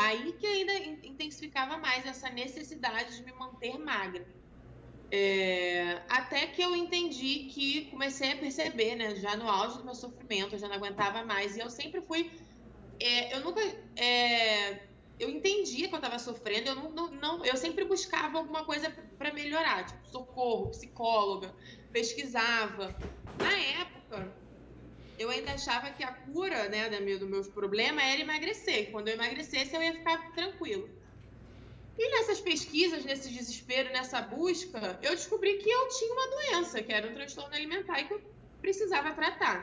aí que ainda intensificava mais essa necessidade de me manter magra. Até que eu entendi que comecei a perceber, né, já no auge do meu sofrimento, eu já não aguentava mais. E eu sempre fui. Eu nunca. Eu entendia que eu estava sofrendo, eu sempre buscava alguma coisa para melhorar, tipo socorro, psicóloga, pesquisava. Na época, eu ainda achava que a cura, né, dos meus problemas era emagrecer. Quando eu emagrecesse, eu ia ficar tranquilo. E nessas pesquisas, nesse desespero, nessa busca, eu descobri que eu tinha uma doença, que era um transtorno alimentar, e que eu precisava tratar.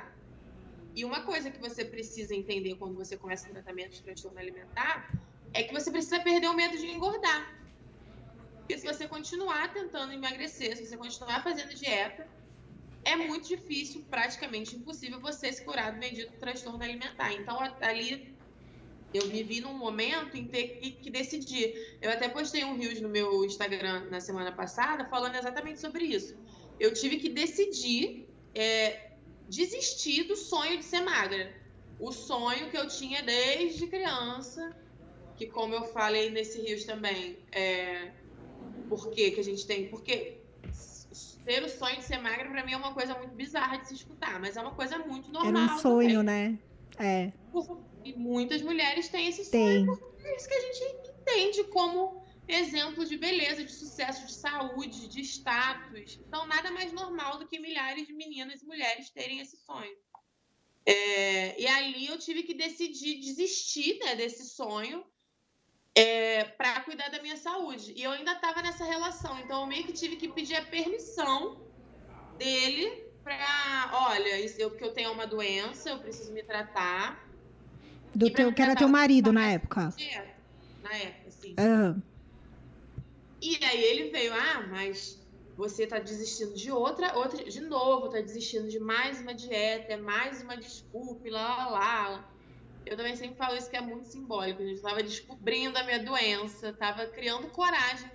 E uma coisa que você precisa entender quando você começa o tratamento de transtorno alimentar é que você precisa perder o medo de engordar. Porque se você continuar tentando emagrecer, se você continuar fazendo dieta, é muito difícil, praticamente impossível, você se curar do bendito transtorno alimentar. Então, ali, eu me vi num momento em ter que decidir. Eu até postei um Reels no meu Instagram na semana passada falando exatamente sobre isso. Eu tive que decidir desistir do sonho de ser magra. O sonho que eu tinha desde criança, que como eu falei nesse Reels também, por que a gente tem... Porque ter o sonho de ser magra, pra mim, é uma coisa muito bizarra de se escutar, mas é uma coisa muito Era um normal sonho, também. né? E muitas mulheres têm esse sonho, Tem. porque é isso que a gente entende como exemplo de beleza, de sucesso, de saúde, de status. Então, nada mais normal do que milhares de meninas e mulheres terem esse sonho. E ali eu tive que decidir desistir, né, desse sonho para cuidar da minha saúde. E eu ainda estava nessa relação, então eu meio que tive que pedir a permissão dele para, olha, que eu tenho uma doença, eu preciso me tratar. Do E para teu, me que era tratar, teu eu tenho que marido na parar época. de dieta. Na época, assim. Ah, E aí ele veio, mas você tá desistindo de outra, de novo, tá desistindo de mais uma dieta, mais uma desculpa, lá, lá, lá. Eu também sempre falo isso, que é muito simbólico. A gente estava descobrindo a minha doença, estava criando coragem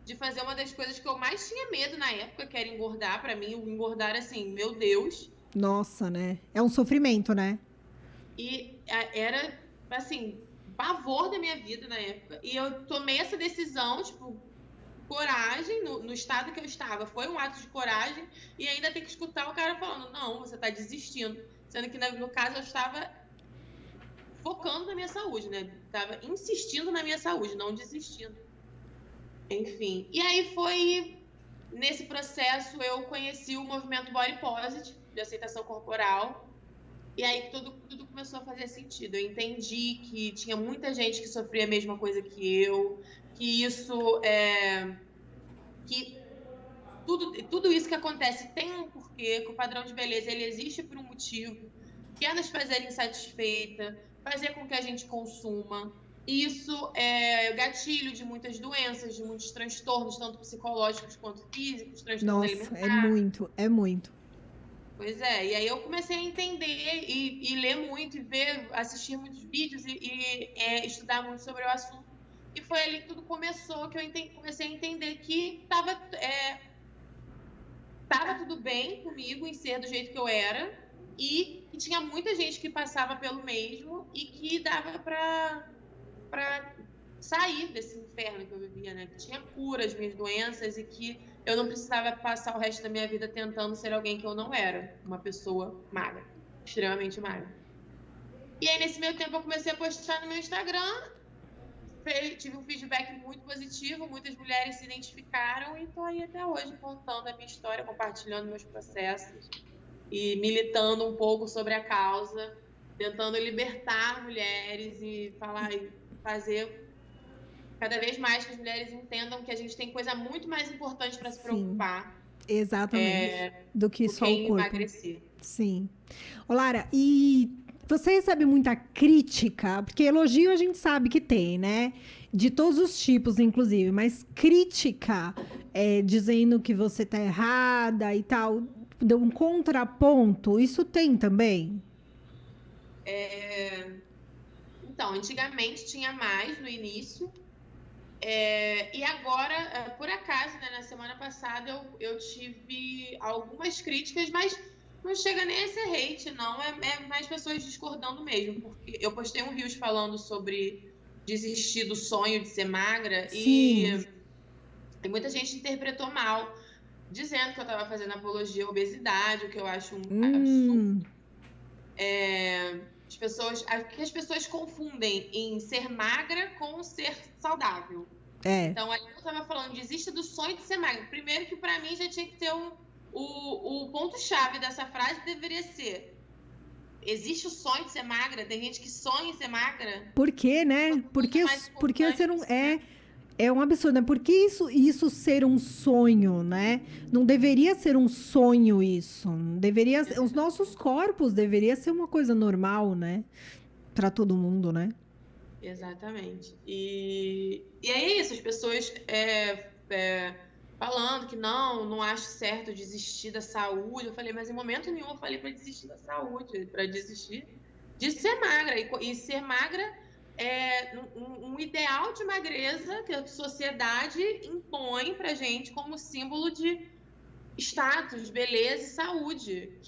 de fazer uma das coisas que eu mais tinha medo na época, que era engordar. Para mim, o engordar, assim, meu Deus. nossa, né? É um sofrimento, né? E era, assim, pavor da minha vida na época. E eu tomei essa decisão, tipo, coragem, no estado que eu estava. Foi um ato de coragem. E ainda tem que escutar o cara falando, não, você está desistindo. Sendo que, no caso, eu estava focando na minha saúde, né? Tava insistindo na minha saúde, não desistindo. Enfim. E aí foi nesse processo eu conheci o movimento Body Positive, de aceitação corporal. E aí tudo começou a fazer sentido. Eu entendi que tinha muita gente que sofria a mesma coisa que eu, que isso que tudo isso que acontece tem um porquê, que o padrão de beleza ele existe por um motivo, que é nos fazer insatisfeita, fazer com que a gente consuma. Isso é o gatilho de muitas doenças, de muitos transtornos, tanto psicológicos quanto físicos, transtorno Nossa, é alimentar. muito, é muito. Pois é, e aí eu comecei a entender e ler muito, e ver, assistir muitos vídeos e estudar muito sobre o assunto. E foi ali que tudo começou, que eu comecei a entender que estava tudo bem comigo em ser do jeito que eu era e que tinha muita gente que passava pelo mesmo e que dava para sair desse inferno que eu vivia, né? Que tinha cura às minhas doenças e que eu não precisava passar o resto da minha vida tentando ser alguém que eu não era, uma pessoa magra, extremamente magra. E aí, nesse meio tempo, eu comecei a postar no meu Instagram, tive um feedback muito positivo, muitas mulheres se identificaram e estou aí até hoje contando a minha história, compartilhando meus processos e militando um pouco sobre a causa, tentando libertar mulheres e falar e fazer cada vez mais que as mulheres entendam que a gente tem coisa muito mais importante para se Sim, preocupar exatamente. Do que do que só o em corpo. emagrecer. Sim. Ô, Lara, e você recebe muita crítica? Porque elogio a gente sabe que tem, né? De todos os tipos, inclusive, mas crítica, dizendo que você tá errada e tal, deu um contraponto, isso tem também? Então, antigamente tinha mais no início, e agora, por acaso, né, na semana passada eu tive algumas críticas, mas não chega nem a ser hate, não, é mais pessoas discordando mesmo, porque eu postei um Reels falando sobre desistir do sonho de ser magra Sim. e muita gente interpretou mal, dizendo que eu estava fazendo apologia à obesidade, o que eu acho um absurdo. Hum, Que as pessoas confundem em ser magra com ser saudável. é. Então, aí eu estava falando, desista do sonho de ser magra. Primeiro que para mim já tinha que ter o ponto-chave dessa frase deveria ser: existe o sonho de ser magra? Tem gente que sonha em ser magra? Por quê, né? Coisa mais Porque importante você não que isso, é um absurdo, né? Por que isso ser um sonho, né? Não deveria ser um sonho isso. Deveria, os nossos corpos deveria ser uma coisa normal, né? Para todo mundo, né? exatamente. E aí é isso, as pessoas falando que não acho certo desistir da saúde. Eu falei, mas em momento nenhum eu falei para desistir da saúde, para desistir de ser magra. E ser magra é um ideal de magreza que a sociedade impõe pra gente como símbolo de status, beleza e saúde.